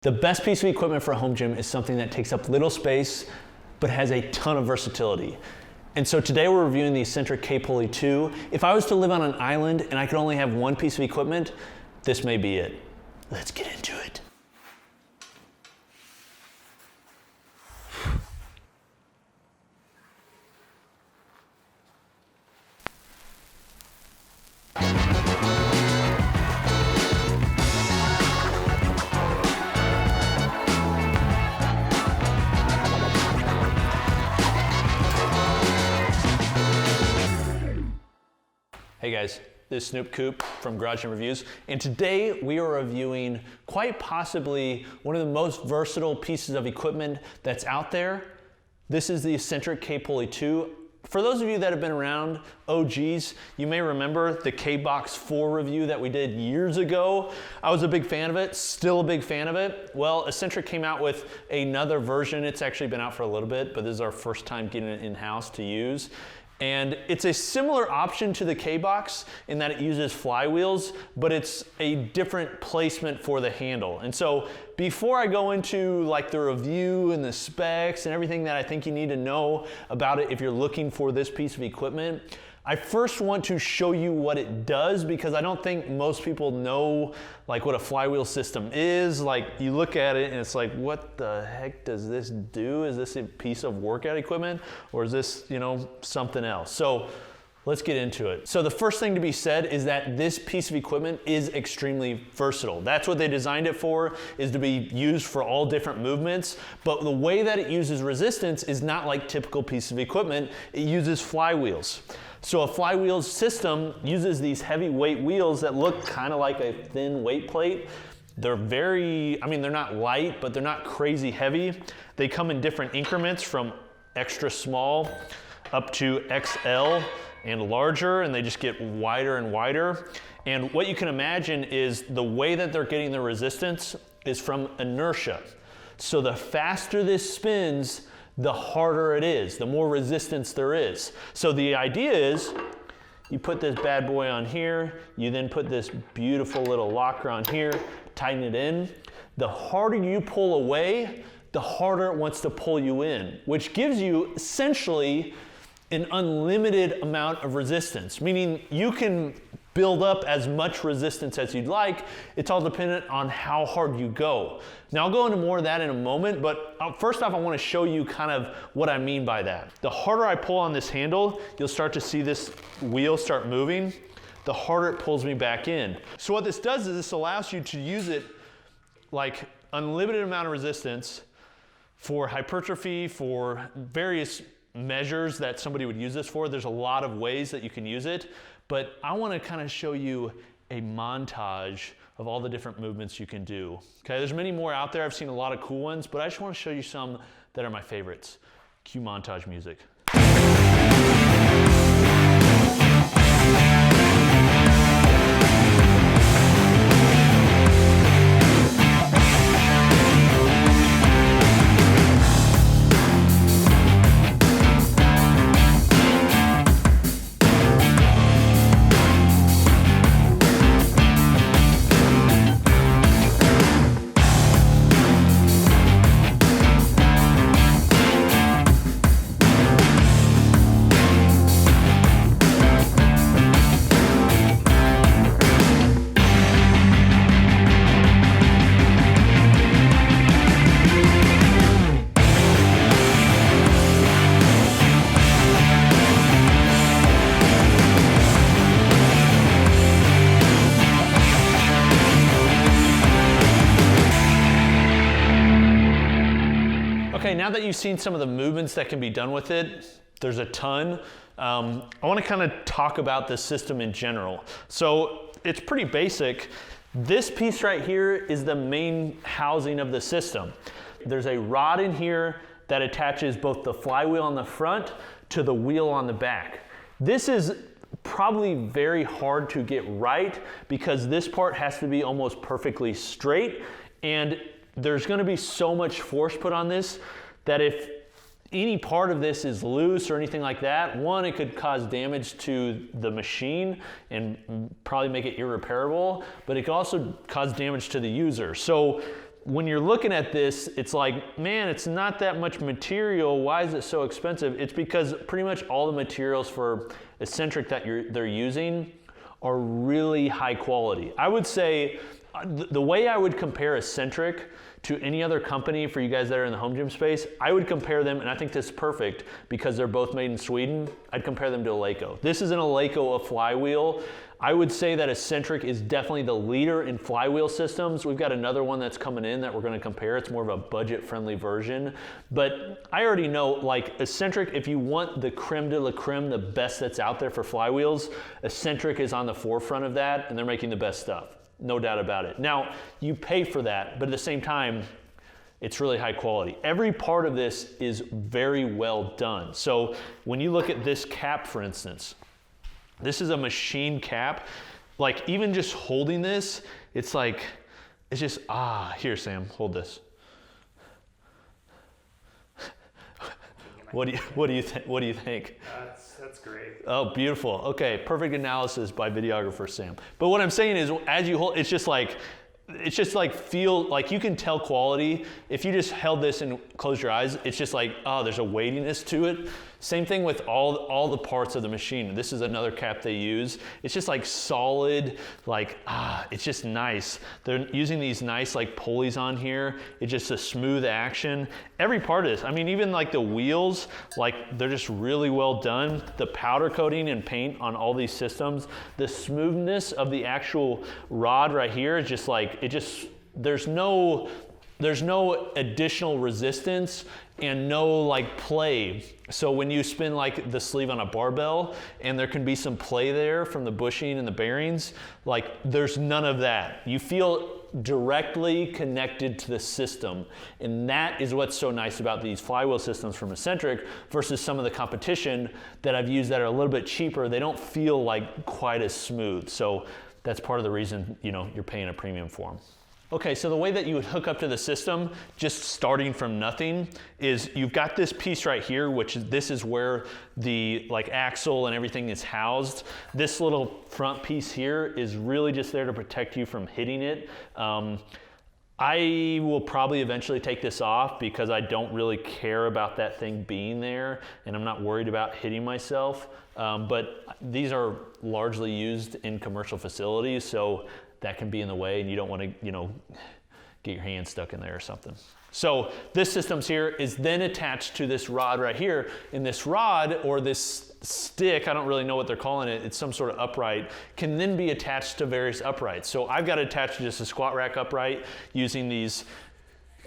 The best piece of equipment for a home gym is something that takes up little space, but has a ton of versatility. And so today we're reviewing the Exxentric kPulley2. If I was to live on an island and I could only have one piece of equipment, this may be it. Let's get into it. Hey guys, this is Snoop Coop from Garage Gym Reviews, and today we are reviewing quite possibly one of the most versatile pieces of equipment that's out there. This is the Exxentric kPulley2. For those of you that have been around, OGs, you may remember the K-Box 4 review that we did years ago. I was a big fan of it, still a big fan of it. Well, Exxentric came out with another version. It's actually been out for a little bit, but this is our first time getting it in-house to use. And it's a similar option to the K-Box in that it uses flywheels, but it's a different placement for the handle. And so before I go into like the review and the specs and everything that I think you need to know about it if you're looking for this piece of equipment, I first want to show you what it does, because I don't think most people know like what a flywheel system is. Like you look at it and it's like, what the heck does this do? Is this a piece of workout equipment, or is this, something else? So let's get into it. So the first thing to be said is that this piece of equipment is extremely versatile. That's what they designed it for, is to be used for all different movements. But the way that it uses resistance is not like typical piece of equipment. It uses flywheels. So a flywheel system uses these heavy weight wheels that look kind of like a thin weight plate. They're they're not light, but they're not crazy heavy. They come in different increments from extra small up to XL and larger, and they just get wider and wider. And what you can imagine is the way that they're getting the resistance is from inertia. So the faster this spins, the harder it is, the more resistance there is. So the idea is you put this bad boy on here, you then put this beautiful little locker on here, tighten it in. The harder you pull away, the harder it wants to pull you in, which gives you essentially an unlimited amount of resistance, meaning you can build up as much resistance as you'd like. It's all dependent on how hard you go. Now I'll go into more of that in a moment, but first off I want to show you kind of what I mean by that. The harder I pull on this handle, you'll start to see this wheel start moving, the harder it pulls me back in. So what this does is this allows you to use it like unlimited amount of resistance for hypertrophy, for various measures that somebody would use this for. There's a lot of ways that you can use it, but I want to kind of show you a montage of all the different movements you can do. Okay, there's many more out there. I've seen a lot of cool ones, but I just want to show you some that are my favorites. Cue montage music. Okay, now that you've seen some of the movements that can be done with it, there's a ton. I want to kind of talk about this system in general. So it's pretty basic. This piece right here is the main housing of the system. There's a rod in here that attaches both the flywheel on the front to the wheel on the back. This is probably very hard to get right because this part has to be almost perfectly straight, and there's going to be so much force put on this that if any part of this is loose or anything like that, one, it could cause damage to the machine and probably make it irreparable, but it could also cause damage to the user. So when you're looking at this, it's like, man, it's not that much material. Why is it so expensive? It's because pretty much all the materials for Exxentric that they're using are really high quality. I would say the way I would compare Exxentric to any other company for you guys that are in the home gym space, I would compare them, and I think this is perfect because they're both made in Sweden, I'd compare them to a Eleiko. This is an Eleiko, a flywheel. I would say that Exxentric is definitely the leader in flywheel systems. We've got another one that's coming in that we're gonna compare. It's more of a budget-friendly version. But I already know, like Exxentric, if you want the creme de la creme, the best that's out there for flywheels, Exxentric is on the forefront of that, and they're making the best stuff. No doubt about it. Now, you pay for that, but at the same time, it's really high quality. Every part of this is very well done. So when you look at this cap, for instance, this is a machine cap. Like even just holding this, it's like, it's just, here, Sam, hold this. What do you think? That's great. Oh, beautiful. Okay, perfect analysis by videographer Sam. But what I'm saying is, as you hold, it's just like feel like you can tell quality. If you just held this and closed your eyes, it's just like, oh, there's a weightiness to it. Same thing with all the parts of the machine. This is another cap they use. It's just like solid, like, it's just nice. They're using these nice like pulleys on here. It's just a smooth action. Every part of this, I mean, even like the wheels, like they're just really well done. The powder coating and paint on all these systems, the smoothness of the actual rod right here is just like, there's no additional resistance and no like play. So when you spin like the sleeve on a barbell and there can be some play there from the bushing and the bearings, like there's none of that. You feel directly connected to the system. And that is what's so nice about these flywheel systems from Exxentric versus some of the competition that I've used that are a little bit cheaper. They don't feel like quite as smooth. So that's part of the reason, you're paying a premium for them. Okay, so the way that you would hook up to the system, just starting from nothing, is you've got this piece right here, this is where the like axle and everything is housed. This little front piece here is really just there to protect you from hitting it. I will probably eventually take this off because I don't really care about that thing being there and I'm not worried about hitting myself. But these are largely used in commercial facilities, so that can be in the way and you don't want to, get your hand stuck in there or something. So this system's here is then attached to this rod right here. And this rod or this stick, I don't really know what they're calling it, it's some sort of upright, can then be attached to various uprights. So I've got it attached to just a squat rack upright using these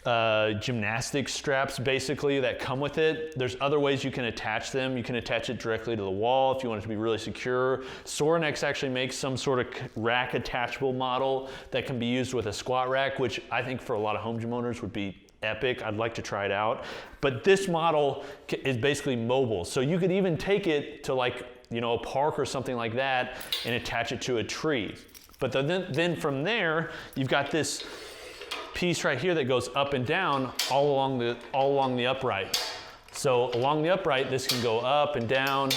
gymnastic straps basically that come with it. There's other ways you can attach them. You can attach it directly to the wall if you want it to be really secure. Sorinex actually makes some sort of rack attachable model that can be used with a squat rack, which I think for a lot of home gym owners would be epic. I'd like to try it out. But this model is basically mobile. So you could even take it to like, a park or something like that and attach it to a tree. But then from there, you've got this piece right here that goes up and down all along the upright. So along the upright, this can go up and down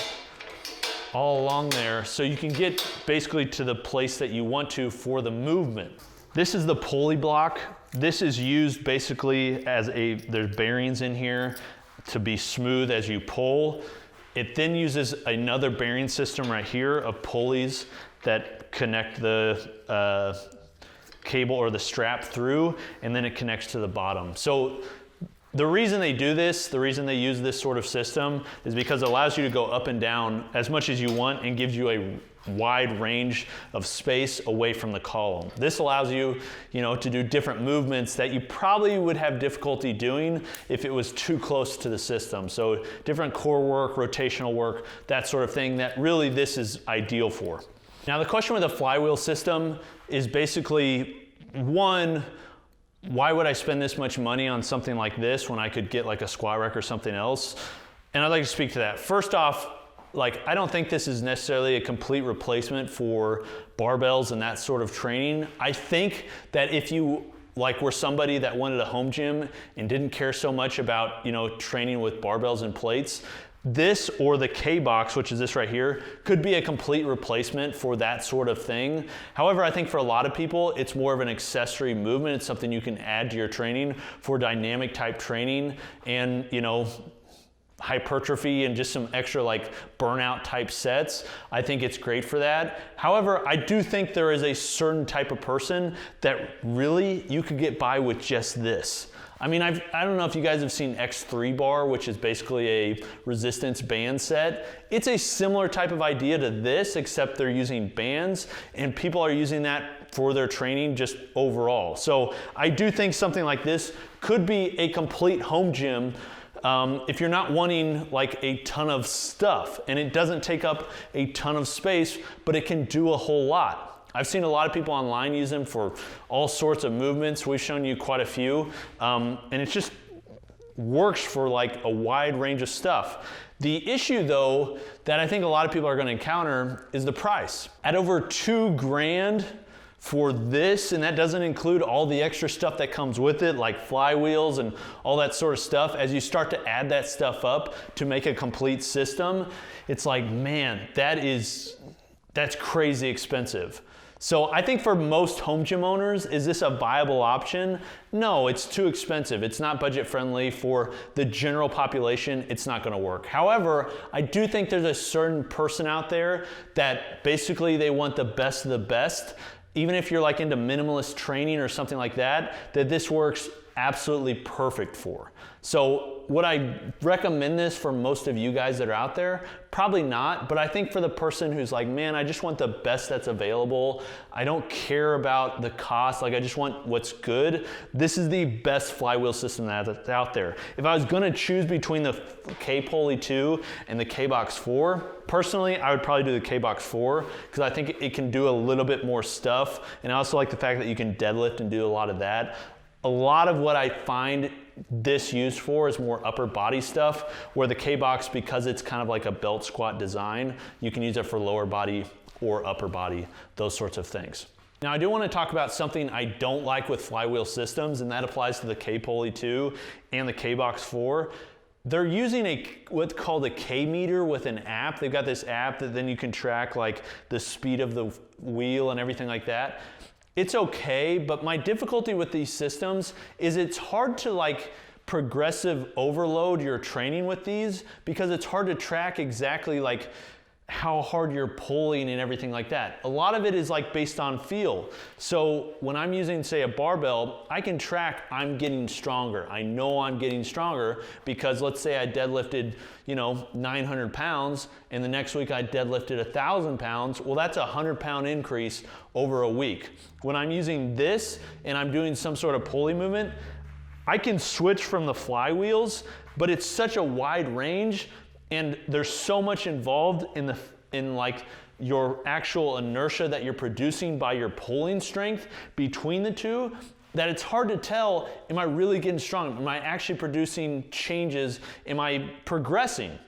all along there. So you can get basically to the place that you want to for the movement. This is the pulley block. This is used basically as there's bearings in here to be smooth as you pull. It then uses another bearing system right here of pulleys that connect the cable or the strap through, and then it connects to the bottom. So the reason they do this, the reason they use this sort of system is because it allows you to go up and down as much as you want and gives you a wide range of space away from the column. This allows you, to do different movements that you probably would have difficulty doing if it was too close to the system. So different core work, rotational work, that sort of thing that really this is ideal for. Now the question with a flywheel system is basically, one, why would I spend this much money on something like this when I could get like a squat rack or something else? And I'd like to speak to that. First off, I don't think this is necessarily a complete replacement for barbells and that sort of training. I think that if you were somebody that wanted a home gym and didn't care so much about, training with barbells and plates, this or the K-box, which is this right here, could be a complete replacement for that sort of thing. However, I think for a lot of people, it's more of an accessory movement. It's something you can add to your training for dynamic type training and, you know, hypertrophy and just some extra like burnout type sets. I think it's great for that. However, I do think there is a certain type of person that really you could get by with just this. I mean, I don't know if you guys have seen X3 bar, which is basically a resistance band set. It's a similar type of idea to this, except they're using bands, and people are using that for their training just overall. So I do think something like this could be a complete home gym if you're not wanting like a ton of stuff, and it doesn't take up a ton of space, but it can do a whole lot. I've seen a lot of people online use them for all sorts of movements. We've shown you quite a few, and it just works for like a wide range of stuff. The issue though, that I think a lot of people are gonna encounter is the price. At over $2,000 for this, and that doesn't include all the extra stuff that comes with it, like flywheels and all that sort of stuff. As you start to add that stuff up to make a complete system, it's like, man, that's crazy expensive. So I think for most home gym owners, is this a viable option? No, it's too expensive. It's not budget friendly. For the general population, it's not gonna work. However, I do think there's a certain person out there that basically they want the best of the best. Even if you're like into minimalist training or something like that, that this works absolutely perfect for. So would I recommend this for most of you guys that are out there? Probably not, but I think for the person who's like, man, I just want the best that's available. I don't care about the cost, like I just want what's good. This is the best flywheel system that's out there. If I was gonna choose between the kPulley2 and the kBox 4, personally, I would probably do the kBox 4 because I think it can do a little bit more stuff. And I also like the fact that you can deadlift and do a lot of that. A lot of what I find this used for is more upper body stuff, where the K-box, because it's kind of like a belt squat design, you can use it for lower body or upper body, those sorts of things. Now I do want to talk about something I don't like with flywheel systems, and that applies to the kPulley2 and the kBox 4. They're using what's called a K-meter with an app. They've got this app that then you can track like the speed of the wheel and everything like that. It's okay, but my difficulty with these systems is it's hard to like progressive overload your training with these because it's hard to track exactly like how hard you're pulling and everything like that. A lot of it is like based on feel. So when I'm using, say, a barbell, I can track I'm getting stronger. I know I'm getting stronger because let's say I deadlifted, 900 pounds and the next week I deadlifted 1,000 pounds. Well, that's a 100-pound increase over a week. When I'm using this and I'm doing some sort of pulley movement, I can switch from the flywheels, but it's such a wide range and there's so much involved in like your actual inertia that you're producing by your pulling strength between the two, that it's hard to tell, am I really getting strong? Am I actually producing changes? Am I progressing?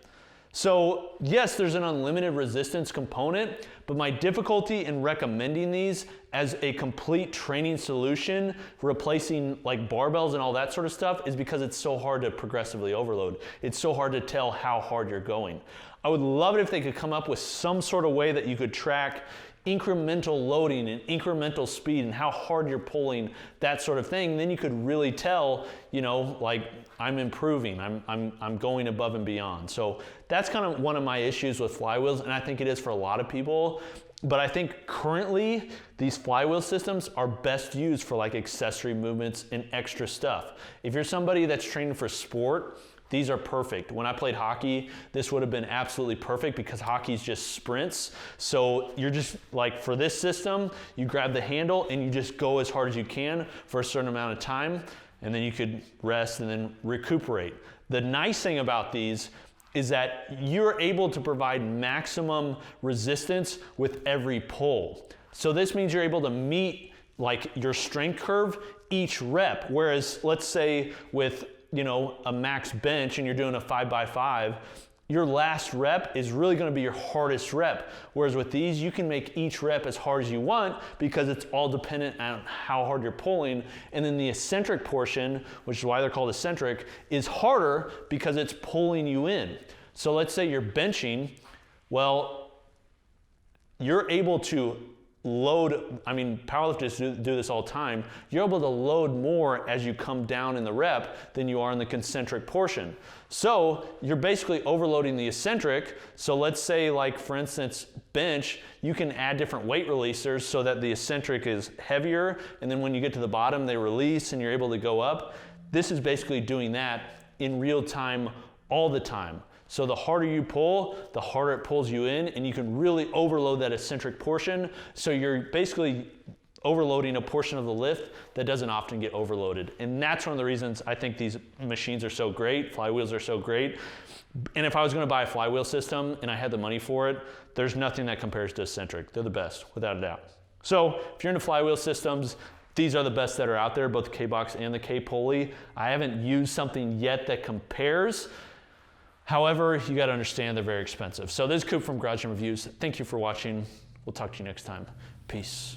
So yes, there's an unlimited resistance component, but my difficulty in recommending these as a complete training solution, replacing like barbells and all that sort of stuff, is because it's so hard to progressively overload. It's so hard to tell how hard you're going. I would love it if they could come up with some sort of way that you could track incremental loading and incremental speed and how hard you're pulling, that sort of thing. Then you could really tell, like I'm improving, I'm going above and beyond. So that's kind of one of my issues with flywheels, and I think it is for a lot of people. But I think currently these flywheel systems are best used for like accessory movements and extra stuff. If you're somebody that's training for sport, these are perfect. When I played hockey, this would have been absolutely perfect because hockey's just sprints. So you're just like, for this system, you grab the handle and you just go as hard as you can for a certain amount of time, and then you could rest and then recuperate. The nice thing about these is that you're able to provide maximum resistance with every pull. So this means you're able to meet like your strength curve each rep. Whereas let's say with a max bench and you're doing a 5x5, your last rep is really going to be your hardest rep. Whereas with these, you can make each rep as hard as you want because it's all dependent on how hard you're pulling. And then the eccentric portion, which is why they're called eccentric, is harder because it's pulling you in. So let's say you're benching, well, you're able to load, I mean, powerlifters do this all the time. You're able to load more as you come down in the rep than you are in the concentric portion. So you're basically overloading the eccentric. So let's say, like for instance, bench, you can add different weight releasers so that the eccentric is heavier, and then when you get to the bottom, they release and you're able to go up. This is basically doing that in real time all the time. So the harder you pull, the harder it pulls you in, and you can really overload that eccentric portion. So you're basically overloading a portion of the lift that doesn't often get overloaded. And that's one of the reasons I think these machines are so great, flywheels are so great. And if I was gonna buy a flywheel system and I had the money for it, there's nothing that compares to eccentric. They're the best, without a doubt. So if you're into flywheel systems, these are the best that are out there, both the K-Box and the K-Pulley. I haven't used something yet that compares. However, you gotta understand they're very expensive. So this is Coop from Garage Gym Reviews. Thank you for watching. We'll talk to you next time. Peace.